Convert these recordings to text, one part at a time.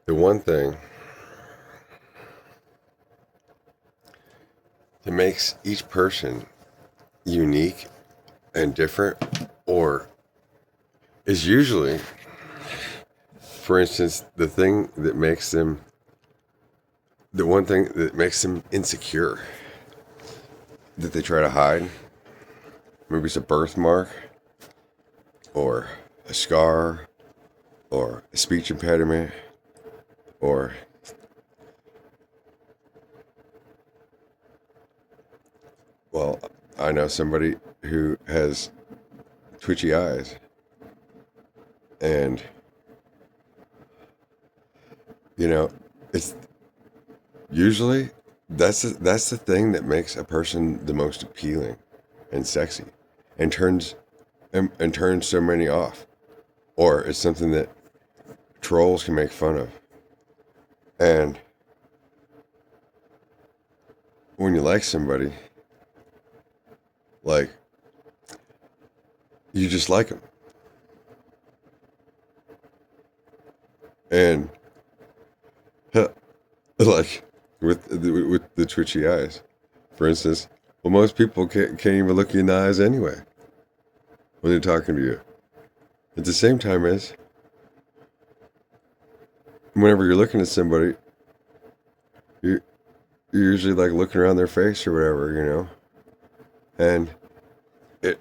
The one thing that makes each person unique and different, or is usually, for instance, the one thing that makes them insecure that they try to hide. Maybe it's a birthmark, or a scar, or a speech impediment, or, well, I know somebody who has twitchy eyes, and, you know, it's usually that's the thing that makes a person the most appealing and sexy, and turns so many off, or it's something that trolls can make fun of. And when you like somebody, like, you just like them, and like with the twitchy eyes, for instance. Well, most people can't even look you in the eyes anyway when they're talking to you. At the same time as whenever you're looking at somebody, you're, you're usually like looking around their face or whatever, and it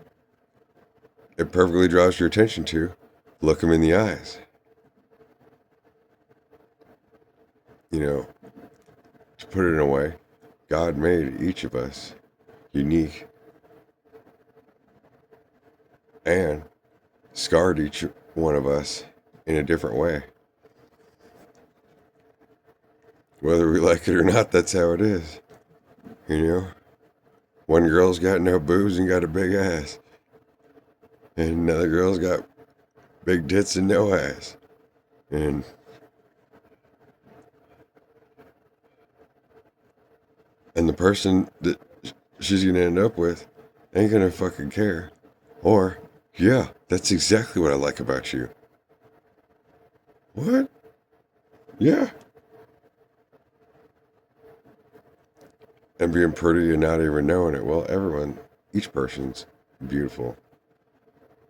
it perfectly draws your attention to look them in the eyes. You know, to put it in a way, God made each of us unique and scarred each one of us in a different way. Whether we like it or not, that's how it is. You know, one girl's got no boobs and got a big ass, and another girl's got big tits and no ass. And the person that she's gonna end up with ain't gonna fucking care. Or, yeah, that's exactly what I like about you. What? Yeah. And being pretty and not even knowing it. Well, each person's beautiful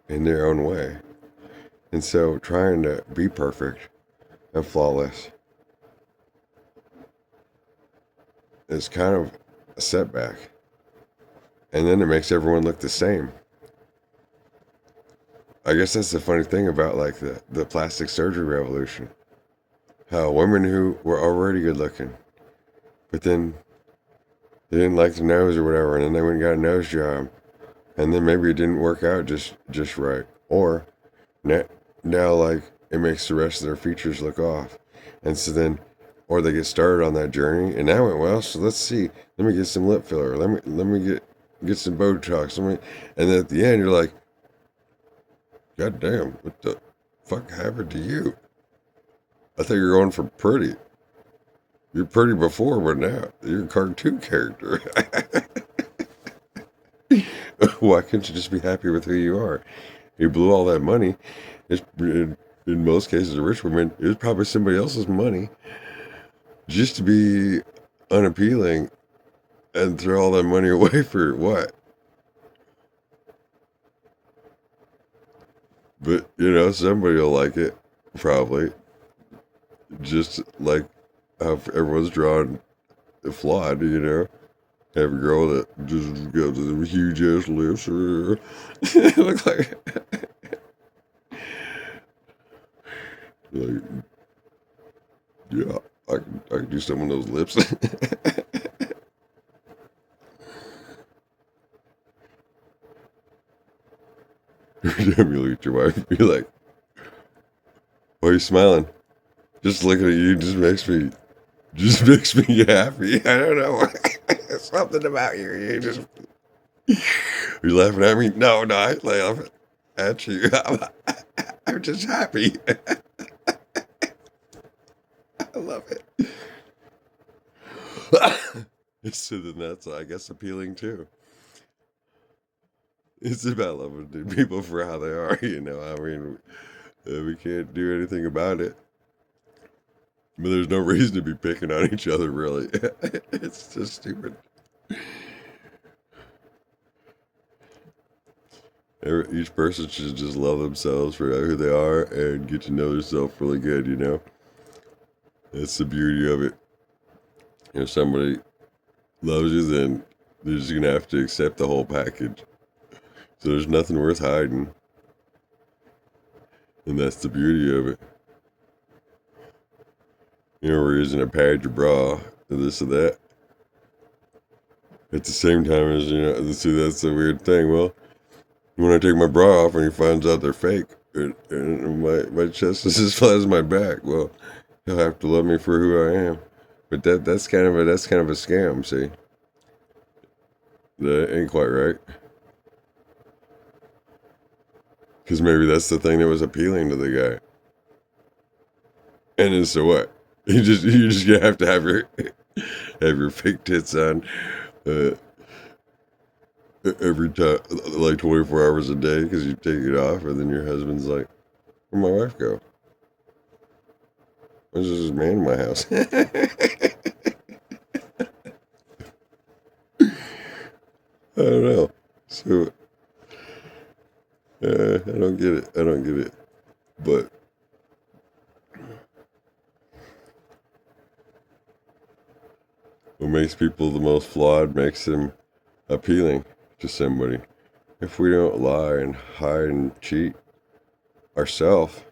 in their own way. And so trying to be perfect and flawless is kind of a setback. And then it makes everyone look the same. I guess that's the funny thing about like the plastic surgery revolution. How women who were already good looking, but then they didn't like the nose or whatever, and then they went and got a nose job, and then maybe it didn't work out just right, or now, now like it makes the rest of their features look off, and so then, or they get started on that journey, and that went well. So let's see, let me get some lip filler, let me get some Botox, and then at the end you're like, God damn, what the fuck happened to you? I thought you were going for pretty. You're pretty before, but now you're a cartoon character. Why can't you just be happy with who you are? You blew all that money. In most cases, a rich woman, it was probably somebody else's money just to be unappealing and throw all that money away for what? But, somebody will like it, probably. Just like how everyone's drawn flawed. Have a girl that just got the huge ass lips. Look like, yeah, I can do some of those lips. Every time you look at your wife, you're like, why are you smiling? Just looking at you just makes me happy. I don't know. Something about you. You're laughing at me? No, I laugh at you. I'm just happy. I love it. So then that's, I guess, appealing too. It's about loving the people for how they are. I mean, we can't do anything about it. But there's no reason to be picking on each other, really. It's just stupid. Each person should just love themselves for who they are and get to know themselves really good, you know? That's the beauty of it. If somebody loves you, then they're just going to have to accept the whole package. So there's nothing worth hiding. And that's the beauty of it. You know, we're using a pad your bra, or this or that. At the same time as, you know, see, that's the weird thing. Well, when I take my bra off and he finds out they're fake, and my chest is as flat as my back, well, he'll have to love me for who I am. But that's kind of a scam, see? That ain't quite right. Because maybe that's the thing that was appealing to the guy. And then so what? You just gonna have to have your fake tits on every time, like 24 hours a day, because you take it off, and then your husband's like, "Where'd my wife go? There's just this man in my house." I don't know. So I don't get it. I don't get it. But what makes people the most flawed makes them appealing to somebody. If we don't lie and hide and cheat ourselves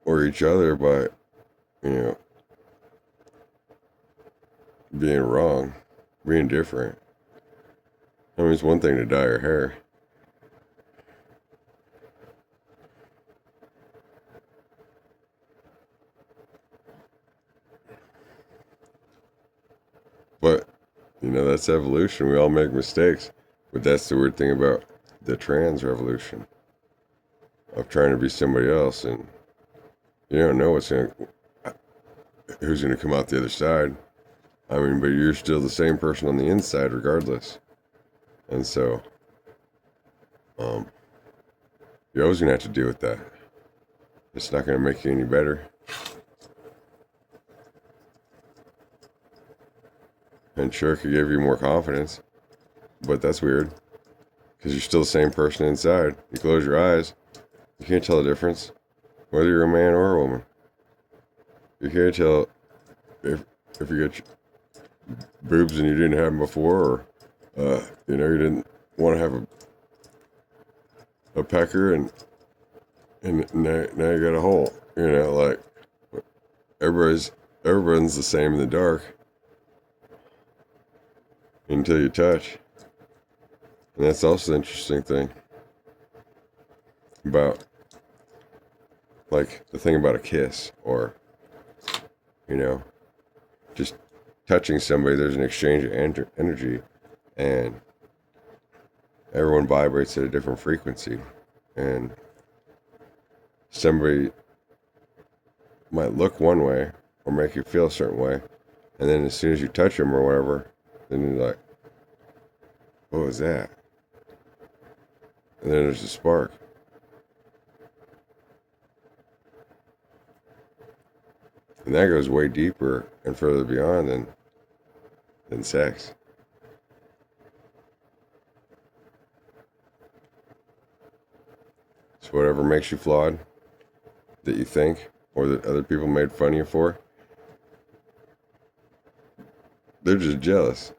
or each other by, you know, being wrong, being different. I mean, it's one thing to dye your hair. But, you know, that's evolution. We all make mistakes. But that's the weird thing about the trans revolution of trying to be somebody else. And you don't know who's going to come out the other side. I mean, but you're still the same person on the inside regardless. And so, you're always going to have to deal with that. It's not going to make you any better. And sure, it could give you more confidence. But that's weird. Because you're still the same person inside. You close your eyes, you can't tell the difference. Whether you're a man or a woman. You can't tell if you got boobs and you didn't have them before, or, you know, you didn't want to have a pecker and now you got a hole. You know, like, everyone's the same in the dark until you touch. And that's also the interesting thing about, like, the thing about a kiss or, you know, just touching somebody. There's an exchange of energy, and everyone vibrates at a different frequency. And somebody might look one way or make you feel a certain way, and then as soon as you touch them or whatever, then you're like, what was that? And then there's a spark. And that goes way deeper and further beyond than sex. So whatever makes you flawed, that you think, or that other people made fun of you for, they're just jealous.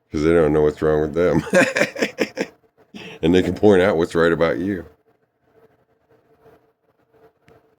Because they don't know what's wrong with them. And they can point out what's right about you.